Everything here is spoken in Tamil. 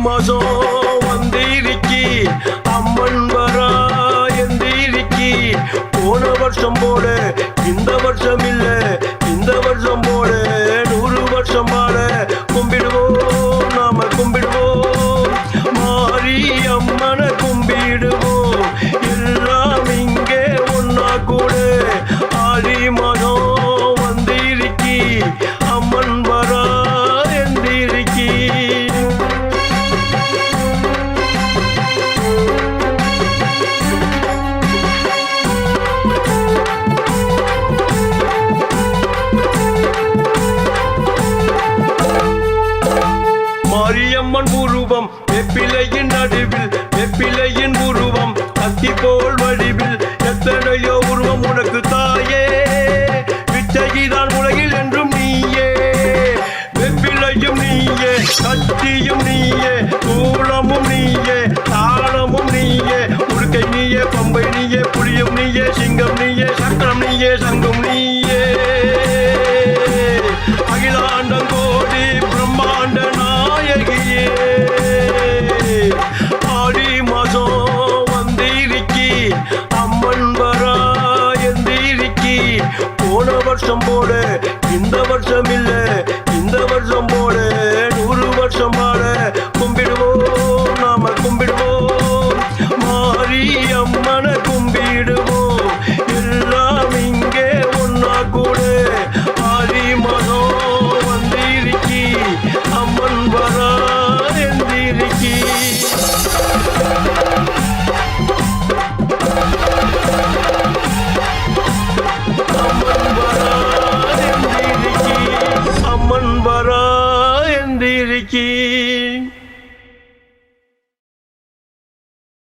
மாசம் வந்திருக்கி அம்மன் வரா எந்திருக்கி போன வருஷம் போல இந்த வருஷம் இல்ல இந்த வருஷம் போல 100 வருஷம் பாட கும்பிடுவோம் நாம கும்பிடுவோம் மாறி அம்மனை கும்பிடுவோம் எல்லாம் இங்கே ஒன்னா கூட ஆடி மாதம் வந்திருக்கி அம்மன் வரா எந்திருக்கி மாரியம்மன் உருவம் வெப்பிலையின் நடுவில் வெப்பிலையின் உருவம் கத்தி போல் வடிவில் எத்தனையோ உருவம் உனக்கு தாயே விச்சகிதான் உலகில் என்றும் நீயே வெப்பிலையும் நீயே கத்தியும் நீயே கூலமும் நீயே தாளமும் நீயே உடுக்கை நீயே பம்பை நீயே புலியும் நீயே சிங்கம் நீயே சக்கரம் நீயே சங்கம் நீயே அகிலாண்டங்கோடி பிரம்மாண்ட நாயகியே ஆடி மாசம் வந்திருக்கி அம்மன் வரா எந்திருக்கி போன வருஷம் போல இந்த வருஷம் இல்ல இந்த வருஷம் போல 100 வருஷம் பாட கும்பிடுவோம் நாம கும்பிடுவோம் மாறி அம்மனை கும்பிடுவோம் எல்லாம் இங்கே ஒன்னா கூட ஆடி மாதம் வந்திருக்கி அம்மன் வரா எந்திருக்கி அம்மன் வரா எந்திருக்கி அம்மன் வரா எந்திருக்கி